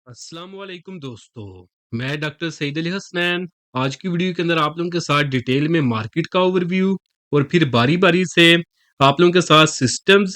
अस्सलाम वालेकुम दोस्तों। मैं डॉक्टर सईद अली हसनैन। आज की वीडियो के अंदर आप लोगों के साथ डिटेल में मार्केट का ओवरव्यू और फिर बारी बारी से आप लोगों के साथ systems,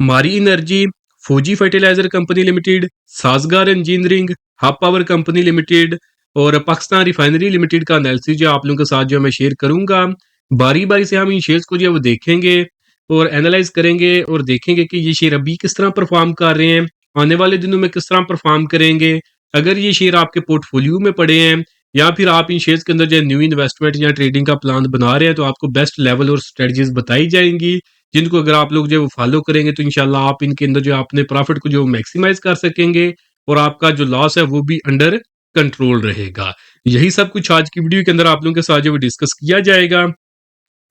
Mari energy, Fauji fertilizer company limited, Sazgar engineering, Hub power company limited और पाकिस्तान रिफाइनरी लिमिटेड का एनालिसिस जो आप लोगों के साथ जो मैं शेयर करूंगा। बारी बारी से हम इन शेयर्स को जो है वो देखेंगे और एनालाइज करेंगे और देखेंगे कि ये शेयर अभी किस तरह परफॉर्म कर रहे हैं, आने वाले दिनों में किस तरह परफॉर्म करेंगे। अगर ये शेयर आपके पोर्टफोलियो में पड़े हैं या फिर आप इन शेयर्स के अंदर जो न्यू इन्वेस्टमेंट या ट्रेडिंग का प्लान बना रहे हैं, तो आपको बेस्ट लेवल और स्ट्रेटजीज बताई जाएंगी, जिनको अगर आप लोग जो है वो फॉलो करेंगे तो इंशाल्लाह आप इनके अंदर जो है अपने प्रॉफिट को जो मैक्सिमाइज कर सकेंगे और आपका जो लॉस है वो भी अंडर कंट्रोल रहेगा। यही सब कुछ आज की वीडियो के अंदर आप लोगों के साथ जो है डिस्कस किया जाएगा।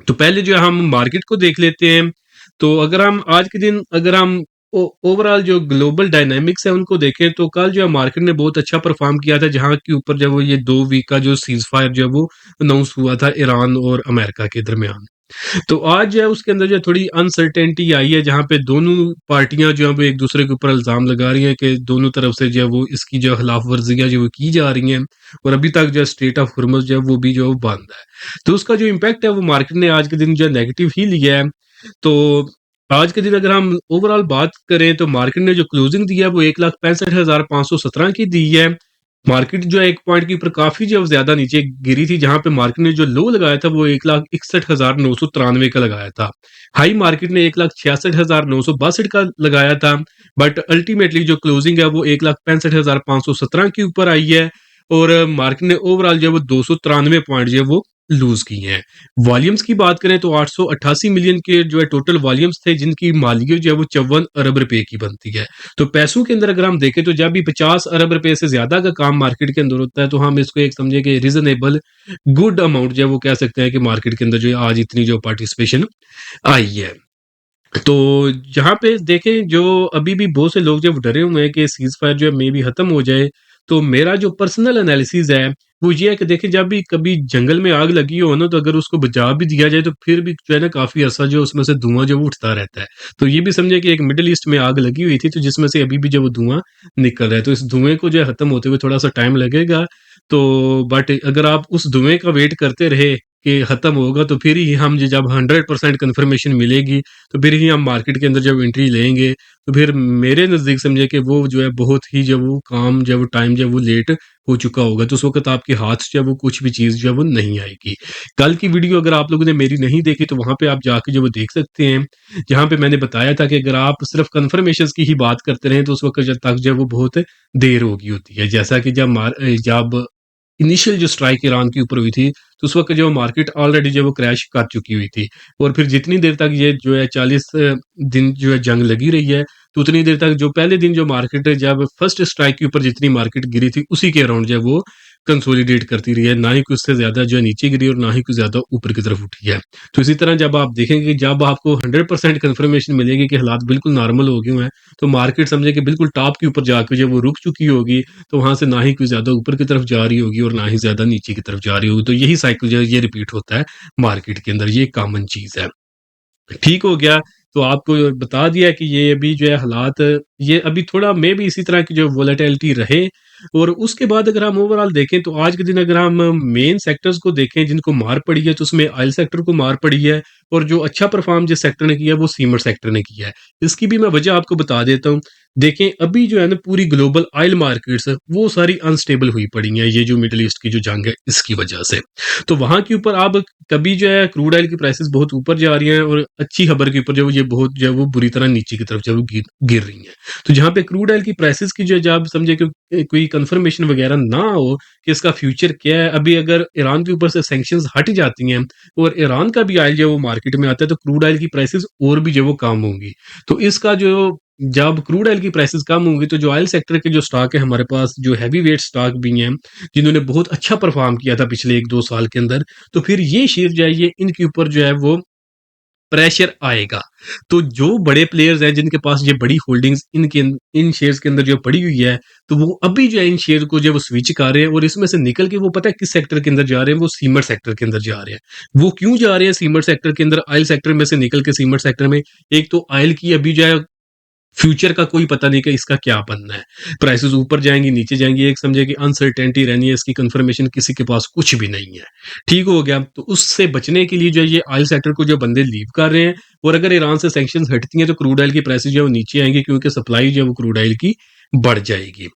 तो पहले जो है हम मार्केट को देख लेते हैं। तो अगर हम आज के दिन अगर हम ओवरऑल जो ग्लोबल डायनामिक्स है उनको देखें, तो कल जो है मार्केट ने बहुत अच्छा परफॉर्म किया था, जहां के ऊपर जब वो ये 2 वीक का जो सीज फायर जो है वो अनाउंस हुआ था ईरान और अमेरिका के दरमियान। तो आज जो है उसके अंदर जो है थोड़ी अनसर्टेनिटी आई है, जहां पे दोनों पार्टियां जो है वो एक दूसरे के ऊपर इल्जाम लगा रही हैं कि दोनों तरफ से जो है वो इसकी जो खिलाफ वर्जियां जो वो की जा रही हैं और अभी तक जो है स्ट्रेट ऑफ हुर्मुज जो है वो भी जो है बंद है। तो उसका जो इम्पैक्ट है वो मार्केट ने आज के दिन जो है नेगेटिव ही लिया है। तो आज के दिन अगर हम ओवरऑल बात करें तो मार्केट ने जो क्लोजिंग दी है वो 1,65,517 की दी है। मार्केट जो है एक पॉइंट के ऊपर काफी जो ज्यादा नीचे गिरी थी, जहां पे मार्केट ने जो लो लगाया था वो 1,61,993 का लगाया था। हाई मार्केट ने 1,66,962 का लगाया था। बट अल्टीमेटली जो क्लोजिंग है वो 1,65,517 के ऊपर आई है और मार्केट ने ओवरऑल जो है वो 293 पॉइंट जो है वो लूज की हैं। वॉल्यूम्स की बात करें तो 888 मिलियन के जो है टोटल वॉल्यूम्स थे, जिनकी मालियत जो है वो 54 अरब रुपए की बनती है। तो पैसों के अंदर अगर हम देखें तो जब भी 50 अरब रुपए से ज्यादा का काम मार्केट के अंदर होता है, तो हम इसको एक समझे कि रीजनेबल गुड अमाउंट जो है वो कह सकते हैं कि मार्केट के अंदर जो है आज इतनी जो पार्टिसिपेशन आई है। तो जहाँ पे देखें जो अभी भी बहुत से लोग जब डरे हुए हैं कि सीज फायर जो है मे भी खत्म हो जाए, तो मेरा जो पर्सनल एनालिसिस है वो ये है कि देखिए जब भी कभी जंगल में आग लगी हो ना, तो अगर उसको बुझा भी दिया जाए तो फिर भी जो है ना काफी अरसा जो उसमें से धुआं जो वो उठता रहता है। तो ये भी समझे कि एक मिडिल ईस्ट में आग लगी हुई थी, तो जिसमें से अभी भी जो वो धुआं निकल रहा है, तो इस धुएं को जो है खत्म होते हुए थोड़ा सा टाइम लगेगा। तो बट अगर आप उस धुएं का वेट करते रहे कि खत्म होगा, तो फिर ही हम जब 100% कन्फर्मेशन मिलेगी तो फिर ही हम मार्केट के अंदर जब एंट्री लेंगे। तो फिर मेरे नज़दीक समझे कि वो जो है बहुत ही जब वो काम जब वो टाइम जब वो लेट हो चुका होगा, तो उस वक्त आपके हाथ से वो कुछ भी चीज़ जो है वो नहीं आएगी। कल की वीडियो अगर आप लोगों ने मेरी नहीं देखी तो वहाँ पे आप जाके जो वो देख सकते हैं, जहाँ पे मैंने बताया था कि अगर आप सिर्फ कन्फर्मेशन की ही बात करते रहें तो उस वक्त जब तक जो है वो बहुत देर होगी होती है। जैसा कि जब इनिशियल जो स्ट्राइक ईरान के ऊपर हुई थी, तो उस वक्त जो मार्केट ऑलरेडी जो वो क्रैश कर चुकी हुई थी और फिर जितनी देर तक ये जो है 40 दिन जो है जंग लगी रही है, तो उतनी देर तक जो पहले दिन जो मार्केट जब फर्स्ट स्ट्राइक के ऊपर जितनी मार्केट गिरी थी उसी के अराउंड जो है वो कंसोलिडेट करती रही है, ना ही कुछ उससे ज्यादा जो है नीचे गिरी और ना ही कुछ ज्यादा ऊपर की तरफ उठी है। तो इसी तरह जब आप देखेंगे जब आपको 100% कन्फर्मेशन मिलेगी कि हालात बिल्कुल नॉर्मल हो गए हैं, तो मार्केट समझे कि बिल्कुल टॉप के ऊपर जाकर जो वो रुक चुकी होगी, तो वहां से ना ही कोई ज्यादा ऊपर की तरफ जा रही होगी और ना ही ज्यादा नीचे की तरफ जा रही होगी। तो यही साइकिल जो है ये रिपीट होता है मार्केट के अंदर, ये कॉमन चीज है। ठीक हो गया। तो आपको बता दिया कि ये अभी जो है हालात, ये अभी थोड़ा मे भी इसी तरह की जो वोलेटिलिटी रहे। और उसके बाद अगर हम ओवरऑल देखें तो आज के दिन अगर हम मेन सेक्टर्स को देखें जिनको मार पड़ी है, तो उसमें ऑयल सेक्टर को मार पड़ी है और जो अच्छा परफॉर्म जिस सेक्टर ने किया वो सीमेंट सेक्टर ने किया है। इसकी भी मैं वजह आपको बता देता हूँ। देखें अभी जो है ना पूरी ग्लोबल ऑयल मार्केट्स वो सारी अनस्टेबल हुई पड़ी हैं, ये जो मिडिल ईस्ट की जो जंग है इसकी वजह से। तो वहां के ऊपर अब कभी जो है क्रूड ऑयल की प्राइसेस बहुत ऊपर जा रही हैं और अच्छी खबर के ऊपर जो ये बहुत जो है वो बुरी तरह नीचे की तरफ जो है वो गिर रही हैं। तो जहाँ पे क्रूड ऑयल की प्राइसेस की जो है जब समझे कि कोई कंफर्मेशन वगैरह ना हो कि इसका फ्यूचर क्या है, अभी अगर ईरान के ऊपर से सैंक्शंस हट जाती हैं और ईरान का भी ऑयल जो है वो मार्केट में आता है, तो क्रूड ऑयल की प्राइसेस और भी जो है वो कम होंगी। तो इसका जो जब क्रूड ऑयल की प्राइसेस कम होंगी, तो जो ऑयल सेक्टर के जो स्टॉक है हमारे पास, जो हैवी वेट स्टॉक भी हैं जिन्होंने बहुत अच्छा परफॉर्म किया था पिछले 1-2 साल के अंदर, तो फिर ये शेयर जो है ये इनके ऊपर जो है वो प्रेशर आएगा। तो जो बड़े प्लेयर्स हैं जिनके पास ये बड़ी होल्डिंग्स इन शेयर्स के अंदर जो पड़ी हुई है, तो वो अभी जो है इन शेयर को जो है वो स्विच कर रहे हैं और इसमें से निकल के वो पता है किस सेक्टर के अंदर जा रहे हैं, वो सीमेंट सेक्टर के अंदर जा रहे हैं। वो क्यों जा रहे हैं सीमेंट सेक्टर के अंदर, ऑयल सेक्टर में से निकल के सीमेंट सेक्टर में? एक तो ऑयल की अभी जो है फ्यूचर का कोई पता नहीं कि इसका क्या बनना है। प्राइसेज़ ऊपर जाएँगी, नीचे जाएँगी, एक समझिए कि अनसर्टेनिटी रहनी है, इसकी कन्फर्मेशन किसी के पास कुछ भी नहीं है। ठीक हो गया? तो उससे बचने के लिए जो है ये ऑयल सेक्टर को जो बंदे लीव कर रहे हैं और अगर ईरान से सैंक्शंस हटती हैं तो क्रूड ऑयल की प्राइसेज़ जो है वो नीचे आएँगी क्योंकि सप्लाई जो है वो क्रूड ऑयल की बढ़ जाएगी।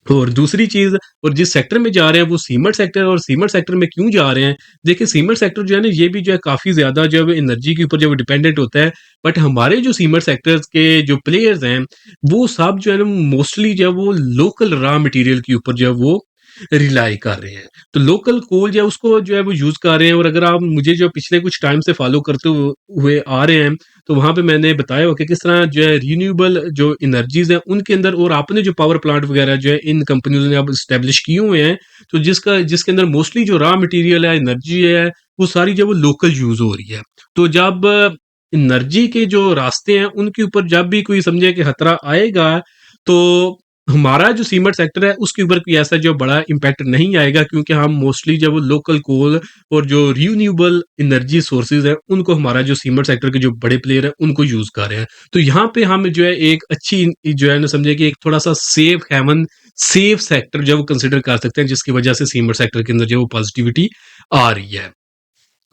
और दूसरी चीज़ और जिस सेक्टर में जा रहे हैं वो सीमेंट सेक्टर है और सीमेंट सेक्टर में क्यों जा रहे हैं? देखिए सीमेंट सेक्टर जो है ना ये भी जो है काफ़ी ज़्यादा जो है वो एनर्जी के ऊपर जो है वो डिपेंडेंट होता है। बट हमारे जो सीमेंट सेक्टर्स के जो प्लेयर्स हैं, वो सब जो है ना मोस्टली जो है वो लोकल रॉ मटेरियल के ऊपर जो है वो रिलाई कर रहे हैं। तो लोकल कोल जो है उसको जो है वो यूज़ कर रहे हैं और अगर आप मुझे जो पिछले कुछ टाइम से फॉलो करते हुए आ रहे हैं, तो वहाँ पे मैंने बताया हो कि किस तरह जो है रिन्यूएबल जो एनर्जीज़ हैं उनके अंदर और आपने जो पावर प्लांट वगैरह जो है इन कंपनीज़ ने अब एस्टेब्लिश किए हुए हैं, तो जिसके अंदर मोस्टली जो रॉ मटेरियल है, एनर्जी है, वो सारी जो है वो लोकल यूज़ हो रही है। तो जब एनर्जी के जो रास्ते हैं उनके ऊपर जब भी कोई समझे कि खतरा आएगा, तो हमारा जो सीमेंट सेक्टर है उसके ऊपर कोई ऐसा जो बड़ा इम्पैक्ट नहीं आएगा क्योंकि हम मोस्टली जब वो लोकल कोल और जो रिन्यूएबल एनर्जी सोर्सेज है उनको हमारा जो सीमेंट सेक्टर के जो बड़े प्लेयर है उनको यूज कर रहे हैं। तो यहाँ पे हम जो है एक अच्छी जो है ना समझे कि एक थोड़ा सा सेफ सेक्टर जो है वो कंसिडर कर सकते हैं जिसकी वजह से सीमेंट सेक्टर के अंदर जो है वो पॉजिटिविटी आ रही है।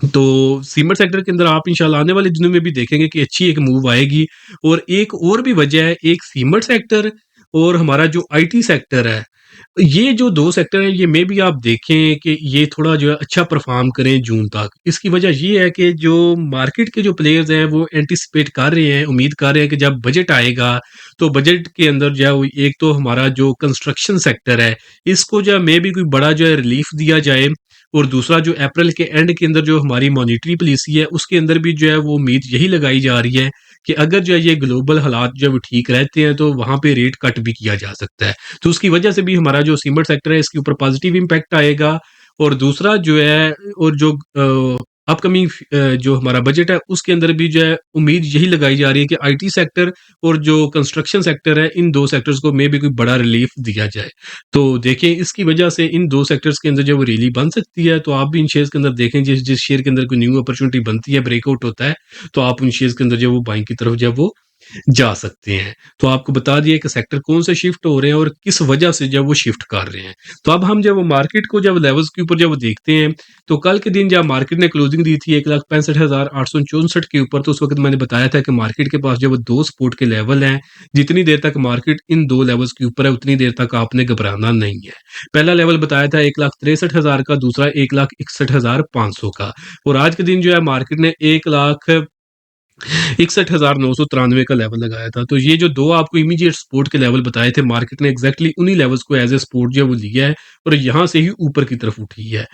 तो सीमेंट सेक्टर के अंदर आप इंशाल्लाह आने वाले दिनों में भी देखेंगे कि अच्छी एक मूव आएगी। और एक और भी वजह है, एक सीमेंट सेक्टर और हमारा जो आईटी सेक्टर है, ये जो 2 सेक्टर हैं, ये मे बी आप देखें कि ये थोड़ा जो है अच्छा परफ़ॉर्म करें जून तक। इसकी वजह ये है कि जो मार्केट के जो प्लेयर्स हैं, वो एंटीसिपेट कर रहे हैं, उम्मीद कर रहे हैं कि जब बजट आएगा, तो बजट के अंदर जो है वो एक तो हमारा जो कंस्ट्रक्शन सेक्टर है, इसको जो है मे बी कोई बड़ा जो है रिलीफ़ दिया जाए। और दूसरा जो अप्रैल के एंड के अंदर जो हमारी मॉनेटरी पॉलिसी है, उसके अंदर भी जो है वो उम्मीद यही लगाई जा रही है कि अगर जो है ये ग्लोबल हालात जो है वो ठीक रहते हैं, तो वहाँ पे रेट कट भी किया जा सकता है। तो उसकी वजह से भी हमारा जो सीमेंट सेक्टर है इसके ऊपर पॉजिटिव इम्पैक्ट आएगा। और दूसरा जो है और जो अपकमिंग जो हमारा बजट है उसके अंदर भी जो है उम्मीद यही लगाई जा रही है कि आईटी सेक्टर और जो कंस्ट्रक्शन सेक्टर है इन 2 सेक्टर्स को मे बी कोई बड़ा रिलीफ दिया जाए। तो देखिए इसकी वजह से इन 2 सेक्टर्स के अंदर जो वो रैली बन सकती है, तो आप भी इन शेयर्स के अंदर देखें जिस शेयर के अंदर कोई न्यू अपॉर्चुनिटी बनती है, ब्रेकआउट होता है, तो आप उन शेयर्स के अंदर जो वो बाइंग की तरफ जो है वो जा सकते हैं। तो आपको बता दिया कि सेक्टर कौन से शिफ्ट हो रहे हैं और किस वजह से जब वो शिफ्ट कर रहे हैं। तो अब हम जब वो मार्केट को जब लेवल्स के ऊपर जब वो देखते हैं, तो कल के दिन जब मार्केट ने क्लोजिंग दी थी 1,65,864 के ऊपर, तो उस वक़्त मैंने बताया था कि मार्केट के पास जो वो 2 सपोर्ट के लेवल हैं। जितनी देर तक मार्केट इन 2 लेवल्स के ऊपर है, उतनी देर तक आपने घबराना नहीं है। पहला लेवल बताया था 1,63,000 का, दूसरा 1,61,500 का। और आज के दिन जो है मार्केट ने 1,61,993 का लेवल लगाया था। तो ये जो 2 आपको इमीडिएट सपोर्ट के लेवल बताए थे, मार्केट ने एग्ज़ैक्टली उन्हीं लेवल्स को एज़ ए सपोर्ट जो है वो लिया है और यहाँ से ही ऊपर की तरफ उठी है।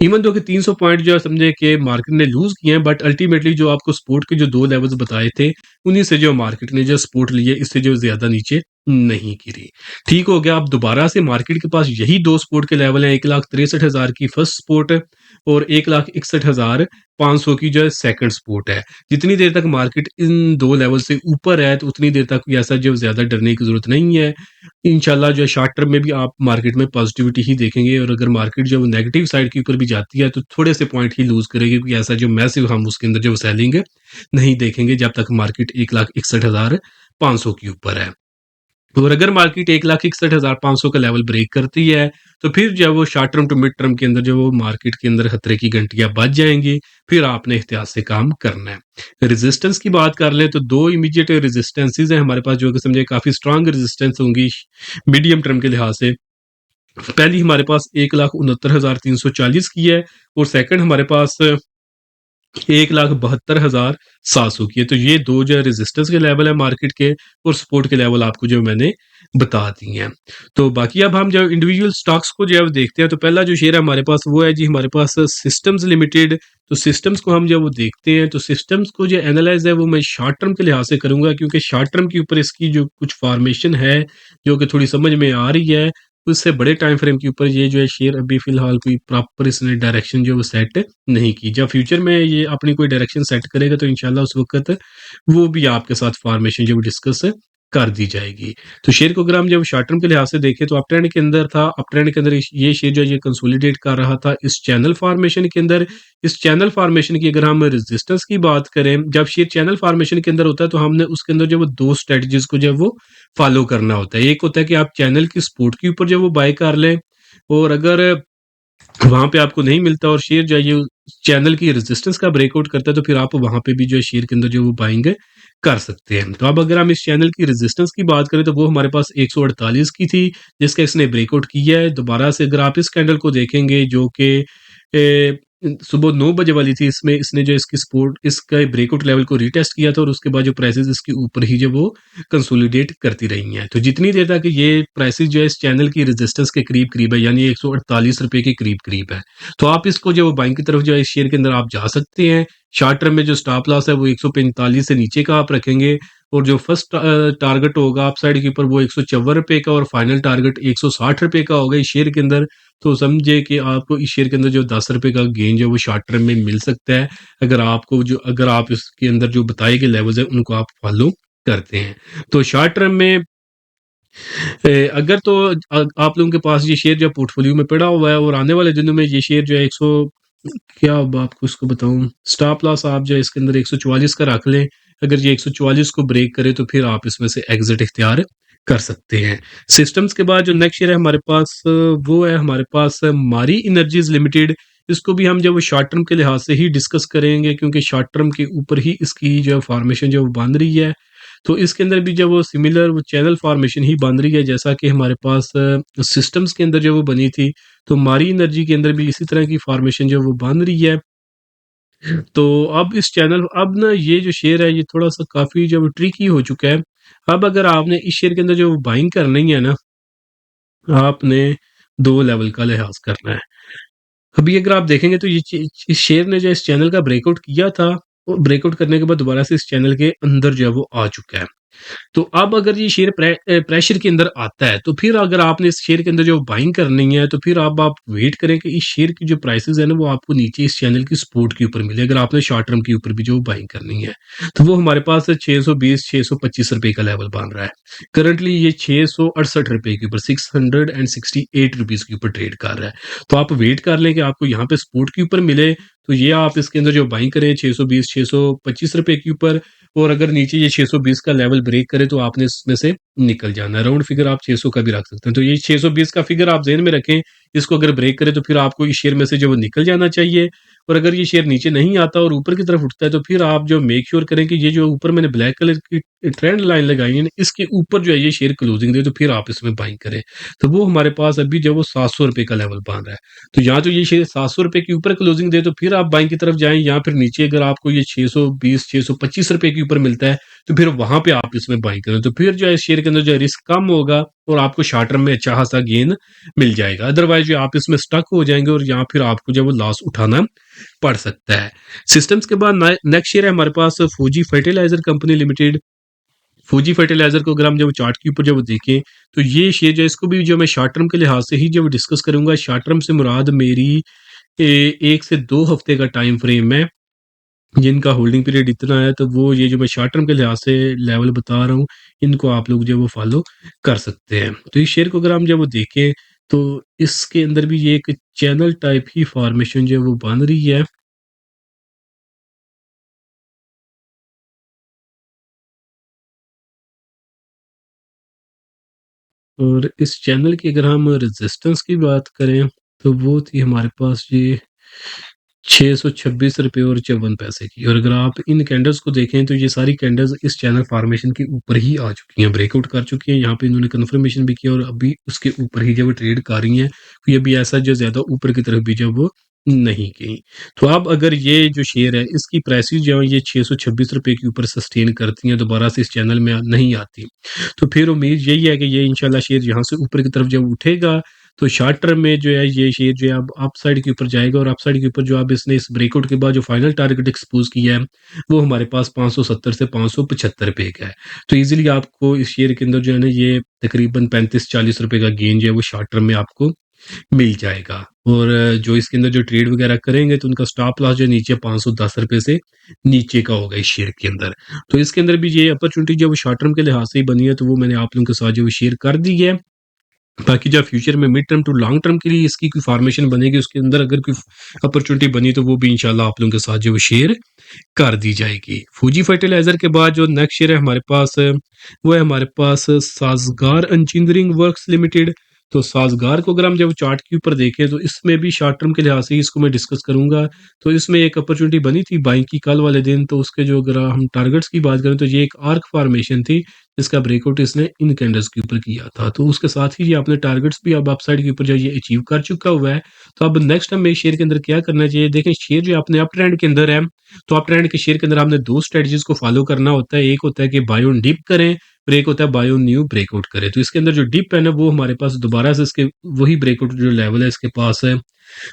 इवन दो कि 300 पॉइंट जो है समझे कि मार्केट ने लूज़ किए हैं, बट अल्टीमेटली जो आपको सपोर्ट के जो 2 लेवल्स बताए थे, उन्हीं से जो मार्केट ने जो सपोर्ट लिए, इससे जो ज़्यादा नीचे नहीं गिरी। ठीक हो गया, अब दोबारा से मार्केट के पास यही 2 सपोर्ट के लेवल हैं, 1,63,000 की फर्स्ट सपोर्ट और 1,61,500 की जो है सेकंड सपोर्ट है। जितनी देर तक मार्केट इन 2 लेवल से ऊपर है, तो उतनी देर तक कोई ऐसा जो ज़्यादा डरने की ज़रूरत नहीं है। इंशाल्लाह जो है शॉर्ट टर्म में भी आप मार्केट में पॉजिटिविटी ही देखेंगे और अगर मार्केट जो है वो नेगेटिव साइड के ऊपर भी जाती है, तो थोड़े से पॉइंट ही लूज़ करेगी, कोई ऐसा जो मैसिव हम उसके अंदर जो सेलिंग नहीं देखेंगे जब तक मार्केट 1,61,500 के ऊपर है। और अगर मार्केट 1,61,500 का लेवल ब्रेक करती है, तो फिर जो है वो short term to mid term के अंदर जो वो मार्केट के अंदर खतरे की घंटियाँ बज जाएँगी, फिर आपने एहतियात से काम करना है। रेजिस्टेंस की बात कर लें तो 2 इमीडिएट रेजिस्टेंसेस हैं हमारे पास जो कि समझिए काफ़ी स्ट्रॉन्ग रेजिस्टेंस होंगी मीडियम टर्म के लिहाज से। पहली हमारे पास 1,69,340 की है और सेकंड हमारे पास 1,72,700 की है। तो ये 2 जो है रेजिस्टेंस के लेवल है मार्केट के और सपोर्ट के लेवल आपको जो मैंने बता दिए हैं। तो बाकी अब हम जब इंडिविजुअल स्टॉक्स को जो है देखते हैं, तो पहला जो शेयर है हमारे पास वो है जी हमारे पास सिस्टम्स लिमिटेड। तो सिस्टम्स को हम जब वो देखते हैं, तो सिस्टम्स को जो एनालाइज़ है वो मैं शॉर्ट टर्म के लिहाज से करूँगा क्योंकि शॉर्ट टर्म के ऊपर इसकी जो कुछ फॉर्मेशन है, जो कि थोड़ी समझ में आ रही है, उससे बड़े टाइम फ्रेम के ऊपर ये जो है शेयर अभी फ़िलहाल कोई प्रॉपर इसने डायरेक्शन जो है वो सेट नहीं की। जब फ्यूचर में ये अपनी कोई डायरेक्शन सेट करेगा तो इंशाल्लाह उस वक़्त वो भी आपके साथ फॉर्मेशन जो है वो डिस्कस कर दी जाएगी। तो शेयर को अगर हम जब शॉर्ट टर्म के लिहाज से देखें तो अप ट्रेंड के अंदर था, अप ट्रेंड के अंदर ये शेयर जो है ये कंसोलिडेट कर रहा था इस चैनल फॉर्मेशन के अंदर। इस चैनल फॉर्मेशन की अगर हम रेजिस्टेंस की बात करें, जब शेयर चैनल फॉर्मेशन के अंदर होता है तो हमने उसके अंदर जो वो 2 स्ट्रेटजीज़ को जो है वो फॉलो करना होता है। एक होता है कि आप चैनल की सपोर्ट के ऊपर जो है वो बाय कर लें, और अगर वहाँ पे आपको नहीं मिलता और शेयर जो है ये चैनल की रेजिस्टेंस का ब्रेकआउट करता है तो फिर आप वहाँ पे भी जो है शेयर के अंदर जो वो बाइंग कर सकते हैं। तो अब अगर हम इस चैनल की रेजिस्टेंस की बात करें तो वो हमारे पास 148 की थी, जिसका इसने ब्रेकआउट किया है। दोबारा से अगर आप इस कैंडल को देखेंगे जो कि सुबह 9 बजे वाली थी, इसमें इसने जो इसकी सपोर्ट इसका ब्रेकआउट लेवल को रीटेस्ट किया था और उसके बाद जो प्राइसेस इसके ऊपर ही जो वो कंसोलिडेट करती रही हैं। तो जितनी देर तक ये प्राइसेस जो है इस चैनल की रेजिस्टेंस के करीब-करीब है, यानी 148 रुपए के करीब-करीब है, तो आप इसको जो बाइंग की तरफ जो है इस शेयर के अंदर आप जा सकते हैं। शॉर्ट टर्म में जो स्टॉप लॉस है वो 145 से नीचे का आप रखेंगे, और जो फर्स्ट टारगेट होगा अपसाइड के ऊपर वो 154 रुपए का, और फाइनल टारगेट 160 रुपए का होगा इस शेयर के अंदर। तो समझे कि आपको इस शेयर के अंदर जो 10 रुपए का गेन जो है वो शॉर्ट टर्म में मिल सकता है, अगर आप इसके अंदर जो बताए गए लेवल्स हैं उनको आप फॉलो करते हैं। तो शॉर्ट टर्म में अगर तो आप लोगों के पास ये शेयर जो पोर्टफोलियो में पड़ा हुआ है और आने वाले दिनों में ये शेयर जो है 100, क्या अब आपको इसको बताऊं, स्टॉप लॉस आप जो है इसके अंदर 144 का रख लें। अगर ये 144 को ब्रेक करे तो फिर आप इसमें से एग्जिट इख्तियार कर सकते हैं। सिस्टम्स के बाद जो नेक्स्ट शेयर है हमारे पास वो है हमारे पास मारी एनर्जीज लिमिटेड। इसको भी हम जब शॉर्ट टर्म के लिहाज से ही डिस्कस करेंगे, क्योंकि शॉर्ट टर्म के ऊपर ही इसकी जो फॉर्मेशन जो बन रही है। तो इसके अंदर भी जब वो सिमिलर वो चैनल फॉर्मेशन ही बन रही है जैसा कि हमारे पास सिस्टम्स के अंदर जो वो बनी थी। तो मारी एनर्जी के अंदर भी इसी तरह की फॉर्मेशन जो वो बन रही है। तो अब इस चैनल अब ना ये जो शेयर है ये थोड़ा-सा काफ़ी जो ट्रिकी हो चुका है। अब अगर आपने इस शेयर के अंदर जो बाइंग करनी है ना, आपने 2 लेवल का लिहाज़ करना है। अभी अगर आप देखेंगे तो ये इस शेयर ने जो इस चैनल का ब्रेकआउट किया था, और ब्रेकआउट करने के बाद दोबारा से इस चैनल के अंदर जो है वो आ चुका है। तो अब अगर ये शेयर प्रेशर के अंदर आता है, तो फिर अगर आपने इस शेयर के अंदर जो बाइंग करनी है, तो फिर अब आप वेट करें कि इस शेयर की जो प्राइसेज़ है ना, वो आपको नीचे इस चैनल की सपोर्ट के ऊपर मिले, अगर आपने शॉर्ट टर्म के ऊपर भी जो बाइंग करनी है। तो वो हमारे पास 620-625 रुपए का लेवल बन रहा है। करंटली ये 668 रुपए के ऊपर 668 रुपीज़ के ऊपर ट्रेड कर रहा है। तो आप वेट कर लें कि आपको यहाँ पे सपोर्ट के ऊपर मिले, तो ये आप इसके अंदर जो बाइंग करें 620-625 रुपए के ऊपर, और अगर नीचे ये 620 का लेवल ब्रेक करे तो आपने इसमें से निकल जाना है। राउंड फिगर आप 600 का भी रख सकते हैं। तो ये 620 का फिगर आप ज़हन में रखें, इसको अगर ब्रेक करे तो फिर आपको इस शेयर में से जो वो निकल जाना चाहिए। और अगर ये शेयर नीचे नहीं आता और ऊपर की तरफ उठता है तो फिर आप जो मेक श्योर करें कि ये जो ऊपर मैंने ब्लैक कलर की ट्रेंड लाइन लगाई है ना, इसके ऊपर जो है ये शेयर क्लोजिंग दे, तो फिर आप इसमें बाइंग करें। तो वो हमारे पास अभी जो वो 700 रुपए का लेवल बन रहा है। तो या तो ये शेयर 700 रुपए के ऊपर क्लोजिंग दे तो फिर आप बाइंग की तरफ जाएँ, या फिर नीचे अगर आपको ये 620-625 रुपए के ऊपर मिलता है तो फिर वहाँ पे आप इसमें बाइंग करें। तो फिर जो है शेयर के अंदर जो है रिस्क कम होगा और आपको शॉर्ट टर्म में अच्छा खासा गेन मिल जाएगा। अदरवाइज़ जो आप इसमें स्टक हो जाएँगे और या फिर आपको जो है वो लॉस उठाना पड़ सकता है। सिस्टम्स के बाद नेक्स्ट शेयर है हमारे पास फौजी फर्टिलाइज़र कंपनी लिमिटेड। फौजी फर्टिलाइज़र को अगर हम जब चार्ट के ऊपर जब देखें, तो ये शेयर जो है इसको भी जो मैं शॉर्ट टर्म के लिहाज से ही जब डिस्कस करूँगा। शॉर्ट टर्म से मुराद मेरी 1 से 2 हफ्ते का टाइम फ्रेम है, जिनका होल्डिंग पीरियड इतना है। तो वो ये जो मैं शॉर्ट टर्म के लिहाज से लेवल बता रहा हूँ, इनको आप लोग जो है वो फॉलो कर सकते हैं। तो इस शेयर को अगर हम जब वो देखें, तो इसके अंदर भी ये एक चैनल टाइप ही फॉर्मेशन जो है वो बन रही है। और इस चैनल की अगर हम रेजिस्टेंस की बात करें, तो वो थी हमारे पास ये 626 रुपए और 54 पैसे की। और अगर आप इन कैंडल्स को देखें तो ये सारी कैंडल्स इस चैनल फॉर्मेशन के ऊपर ही आ चुकी हैं, ब्रेकआउट कर चुकी हैं। यहाँ पे इन्होंने कंफर्मेशन भी किया और अभी उसके ऊपर ही जब वो ट्रेड कर रही हैं, कोई अभी ऐसा जो ज़्यादा ऊपर की तरफ भी जब वो नहीं गई। तो अब अगर ये जो शेयर है इसकी प्राइसेस जो है ये 626 रुपए के ऊपर सस्टेन करती हैं, दोबारा से इस चैनल में नहीं आती, तो फिर उम्मीद यही है कि ये इंशाल्लाह शेयर यहाँ से ऊपर की तरफ जब उठेगा, तो शॉर्ट टर्म में जो है ये शेयर जो है अब अपसाइड के ऊपर जाएगा। और अपसाइड के ऊपर जो अब इसने इस ब्रेकआउट के बाद जो फाइनल टारगेट एक्सपोज किया है, वो हमारे पास 570 से 575 रुपए का है। तो इजीली आपको इस शेयर के अंदर जो है ना ये तकरीबन 35-40 रुपए का गेन जो है वो शॉर्ट टर्म में आपको मिल जाएगा। और जो इसके अंदर जो ट्रेड वगैरह करेंगे तो उनका स्टॉप लॉस जो नीचे 510 रुपए से नीचे का होगा इस शेयर के अंदर। तो इसके अंदर भी ये अपॉर्चुनिटी जो वो शॉर्ट टर्म के लिहाज से ही बनी है, तो वो मैंने आप लोगों के साथ जो है शेयर कर दी है। बाकी जो फ्यूचर में mid term to long term के लिए इसकी कोई फॉर्मेशन बनेगी, उसके अंदर अगर कोई अपॉर्चुनिटी बनी तो वो भी इंशाल्लाह आप लोगों के साथ जो है शेयर कर दी जाएगी। फूजी फर्टिलाइजर के बाद जो नेक्स्ट शेयर है हमारे पास, वो है हमारे पास साजगार इंजीनियरिंग वर्क्स लिमिटेड। तो साजगार को अगर हम जब चार्ट के ऊपर देखें तो इसमें भी शॉर्ट टर्म के लिहाज से ही इसको मैं डिस्कस करूंगा। तो इसमें एक अपॉर्चुनिटी बनी थी बाइंग की कल वाले दिन, तो उसके जो अगर हम टारगेट्स की बात करें तो ये एक आर्क फॉर्मेशन थी जिसका ब्रेकआउट इसने इन कैंडल्स के ऊपर किया था। तो उसके साथ ही ये अपने टारगेट्स भी अब अपसाइड के ऊपर जो ये अचीव कर चुका हुआ है। तो अब नेक्स्ट हमें शेयर के अंदर क्या करना चाहिए, देखें शेयर जो अपने अप ट्रेंड के अंदर है, तो अप ट्रेंड के शेयर के अंदर हमने दो स्ट्रेटजीज को फॉलो करना होता है। एक होता है कि बाय ऑन डिप करें, और एक होता है बाय ऑन न्यू ब्रेकआउट करें। तो इसके अंदर जो डिप है ना वो हमारे पास दोबारा से इसके वही ब्रेकआउट जो लेवल है इसके पास है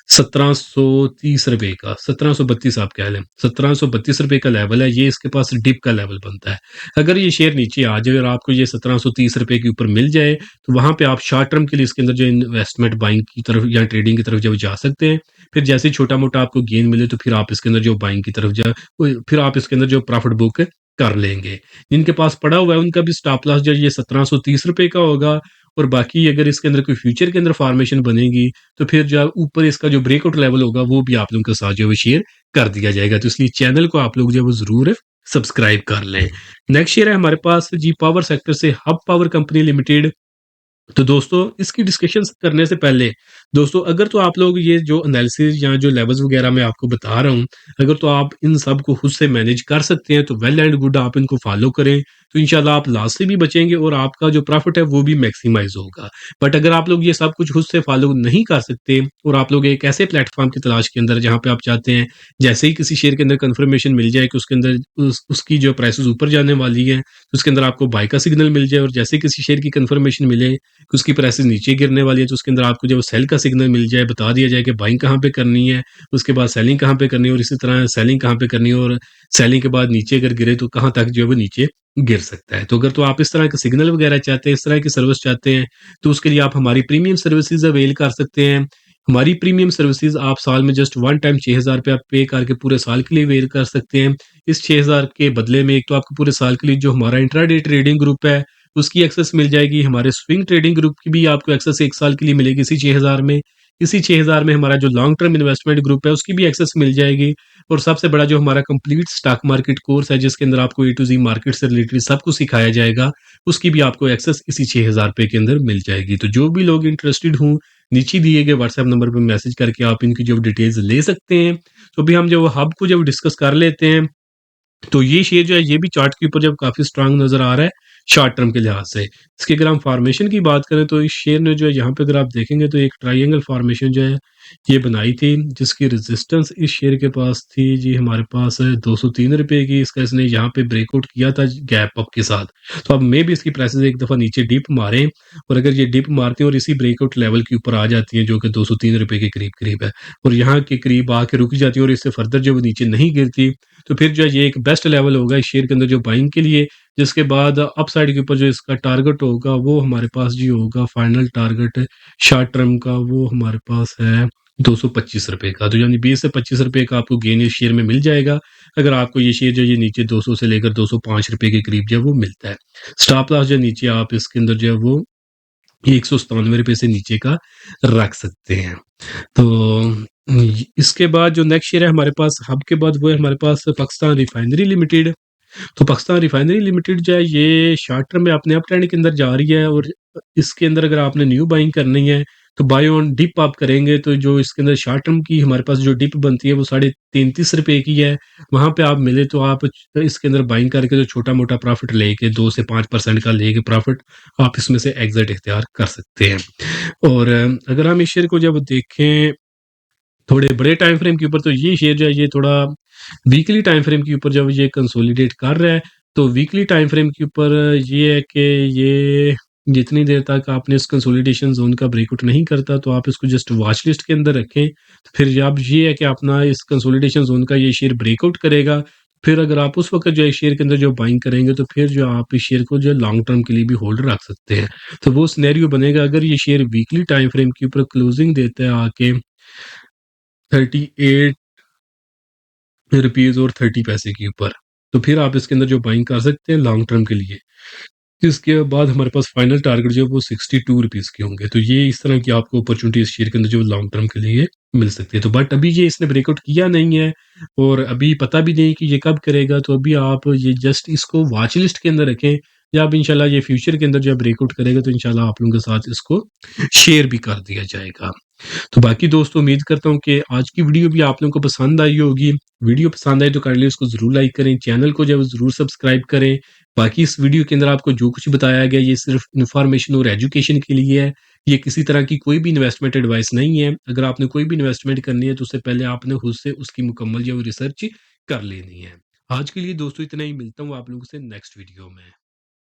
1730 रुपए का, 1732 आप कह लें, 1732 रुपए का लेवल है ये, इसके पास डिप का लेवल बनता है। अगर ये शेयर नीचे आ जाए और आपको ये 1730 रुपए के ऊपर मिल जाए तो वहां पे आप शॉर्ट टर्म के लिए इसके अंदर जो इन्वेस्टमेंट बाइंग की तरफ या ट्रेडिंग की तरफ जब जा सकते हैं। फिर जैसे ही छोटा मोटा आपको गेन मिले तो फिर आप इसके अंदर जो बाइंग की तरफ जा, फिर आप इसके अंदर जो प्रॉफिट बुक कर लेंगे। जिनके पास पड़ा हुआ है उनका भी स्टॉप लॉस जो ये 1730 रुपए का होगा। और बाकी अगर इसके अंदर कोई फ्यूचर के अंदर फॉर्मेशन बनेगी तो फिर जो ऊपर इसका जो ब्रेकआउट लेवल होगा वो भी आप लोगों के साथ जो है शेयर कर दिया जाएगा। तो इसलिए चैनल को आप लोग जो है वो जरूर सब्सक्राइब कर लें। नेक्स्ट शेयर है हमारे पास जी पावर सेक्टर से हब पावर कंपनी लिमिटेड। तो दोस्तों इसकी डिस्कशन करने से पहले दोस्तों अगर तो आप लोग ये जो एनालिसिस या जो लेवल्स वगैरह मैं आपको बता रहा हूँ, अगर तो आप इन सब को खुद से मैनेज कर सकते हैं तो वेल एंड गुड, आप इनको फॉलो करें तो इंशाल्लाह आप लॉस से भी बचेंगे और आपका जो प्रॉफिट है वो भी मैक्सिमाइज होगा। बट अगर आप लोग ये सब कुछ खुद से फॉलो नहीं कर सकते और आप लोग एक ऐसे प्लेटफॉर्म की तलाश के अंदर जहाँ पे आप चाहते हैं जैसे ही किसी शेयर के अंदर कंफर्मेशन मिल जाए कि उसके अंदर उसकी जो प्राइसेस ऊपर जाने वाली है तो उसके अंदर आपको बाय का सिग्नल मिल जाए, और जैसे ही किसी शेयर की कंफर्मेशन मिले कि उसकी प्राइसेस नीचे गिरने वाली है तो उसके अंदर आपको जब सेल का सिग्नल मिल जाए, बता दिया जाए कि बाइंग कहाँ पे करनी है, उसके बाद सेलिंग कहाँ पे करनी है, और इसी तरह सेलिंग कहाँ पे करनी है, और सेलिंग के बाद नीचे अगर गिरे तो कहाँ तक जो है वो नीचे गिर सकता है। तो अगर तो आप इस तरह के सिग्नल वगैरह चाहते हैं, इस तरह की सर्विस चाहते हैं, तो उसके लिए आप हमारी प्रीमियम सर्विसेज अवेल कर सकते हैं। हमारी प्रीमियम सर्विसेज आप साल में जस्ट वन टाइम 6,000 रुपया पे करके पूरे साल के लिए अवेल कर सकते हैं। इस 6,000 के बदले में एक तो आपको पूरे साल के लिए जो हमारा इंट्राडे ट्रेडिंग ग्रुप है उसकी एक्सेस मिल जाएगी, हमारे स्विंग ट्रेडिंग ग्रुप की भी आपको एक्सेस एक साल के लिए मिलेगी इसी 6,000 में। इसी 6,000 में हमारा जो लॉन्ग टर्म इन्वेस्टमेंट ग्रुप है उसकी भी एक्सेस मिल जाएगी। और सबसे बड़ा जो हमारा कंप्लीट स्टॉक मार्केट कोर्स है जिसके अंदर आपको ए टू जी मार्केट से रिलेटेड सब कुछ सिखाया जाएगा, उसकी भी आपको एक्सेस इसी 6,000 रुपए के अंदर मिल जाएगी। तो जो भी लोग इंटरेस्टेड हों नीचे दिए गए व्हाट्सएप नंबर पर मैसेज करके आप इनकी जो डिटेल्स ले सकते हैं। तो अभी हम जो हब को जब डिस्कस कर लेते हैं तो ये शेयर जो है ये भी चार्ट के ऊपर जब काफी स्ट्रांग नजर आ रहा है शॉर्ट टर्म के लिहाज से। इसकी अगर हम फॉर्मेशन की बात करें तो इस शेयर ने जो है यहाँ पे अगर आप देखेंगे तो एक ट्रायंगल फॉर्मेशन जो है ये बनाई थी, जिसकी रेजिस्टेंस इस शेयर के पास थी जी हमारे पास है 203 रुपए की। इसका इसने यहाँ पे ब्रेकआउट किया था गैप अप के साथ। तो अब मे भी इसकी प्राइसेस एक दफा नीचे डिप मारे, और अगर ये डिप मारते हैं और इसी ब्रेकआउट लेवल के ऊपर आ जाती है जो कि 203 रुपए के करीब करीब है और यहाँ के करीब आके रुक जाती है और इससे फर्दर जो वो नीचे नहीं गिरती, तो फिर जो है ये एक बेस्ट लेवल होगा इस शेयर के अंदर जो बाइंग के लिए। जिसके बाद अपसाइड के ऊपर जो इसका टारगेट होगा वो हमारे पास जी होगा, फाइनल टारगेट शॉर्ट टर्म का वो हमारे पास है 225 रुपए का। तो यानी 20 से 25 रुपए का आपको गेन इस शेयर में मिल जाएगा अगर आपको ये शेयर जो ये नीचे 200 से लेकर 205 रुपए के करीब जो है वो मिलता है। स्टॉप लॉस जो नीचे आप इसके अंदर जो है वो 197 रुपए से नीचे का रख सकते हैं। तो इसके बाद जो नेक्स्ट शेयर है हमारे पास हब के बाद वो है हमारे पास पाकिस्तान रिफाइनरी लिमिटेड। तो पाकिस्तान रिफाइनरी लिमिटेड जो है ये शॉर्ट टर्म में अपने अप ट्रेंड के अंदर जा रही है, और इसके अंदर अगर आपने न्यू बाइंग करनी है तो बाय ऑन डिप आप करेंगे तो जो इसके अंदर शॉर्ट टर्म की हमारे पास जो डिप बनती है वो 33.5 रुपए की है। वहां पे आप मिले तो आप इसके अंदर बाइंग करके जो छोटा मोटा प्रॉफिट लेके 2 से 5% का लेके प्रॉफिट आप इसमें से एग्जिट इख्तियार कर सकते हैं। और अगर हम इस शेयर को जब देखें थोड़े बड़े टाइम फ्रेम के ऊपर तो ये शेयर जो है ये थोड़ा वीकली टाइम फ्रेम के ऊपर जब ये कंसोलिडेट कर रहा है तो वीकली टाइम फ्रेम के ऊपर ये है कि ये जितनी देर तक आपने इस कंसोलिडेशन जोन का ब्रेकआउट नहीं करता तो आप इसको जस्ट वॉच लिस्ट के अंदर रखें। तो फिर अब ये है कि अपना इस कंसोलिडेशन जोन का ये शेयर ब्रेकआउट करेगा, फिर अगर आप उस वक्त जो है शेयर के अंदर जो बाइंग करेंगे तो फिर जो आप इस शेयर को जो लॉन्ग टर्म के लिए भी होल्ड रख सकते हैं। तो वो सिनेरियो बनेगा अगर ये शेयर वीकली टाइम फ्रेम के ऊपर क्लोजिंग देता है आके 38 रुपीज़ और 30 पैसे के ऊपर। तो फिर आप इसके अंदर जो बाइंग कर सकते हैं लॉन्ग टर्म के लिए। इसके बाद हमारे पास फाइनल टारगेट जो है वो 62 रुपीज़ के होंगे। तो ये इस तरह की आपको अपॉर्चुनिटी इस शेयर के अंदर जो लॉन्ग टर्म के लिए मिल सकती है। तो बट अभी ये इसने ब्रेकआउट किया नहीं है और अभी पता भी नहीं कि ये कब करेगा। तो अभी आप ये जस्ट इसको वॉच लिस्ट के अंदर रखें, या अब इंशाल्लाह ये फ्यूचर के अंदर जब ब्रेकआउट करेगा तो इंशाल्लाह आप लोगों के साथ इसको शेयर भी कर दिया जाएगा। तो बाकी दोस्तों उम्मीद करता हूँ कि आज की वीडियो भी आप लोगों को पसंद आई होगी। वीडियो पसंद आई तो काइंडली उसको ज़रूर लाइक करें, चैनल को जो है ज़रूर सब्सक्राइब करें। बाकी इस वीडियो के अंदर आपको जो कुछ बताया गया ये सिर्फ इन्फॉर्मेशन और एजुकेशन के लिए है। ये किसी तरह की कोई भी इन्वेस्टमेंट एडवाइस नहीं है। अगर आपने कोई भी इन्वेस्टमेंट करनी है तो उससे पहले आपने खुद से उसकी मुकम्मल जो है रिसर्च कर लेनी है। आज के लिए दोस्तों इतना ही, मिलता हूँ आप लोगों से नेक्स्ट वीडियो में।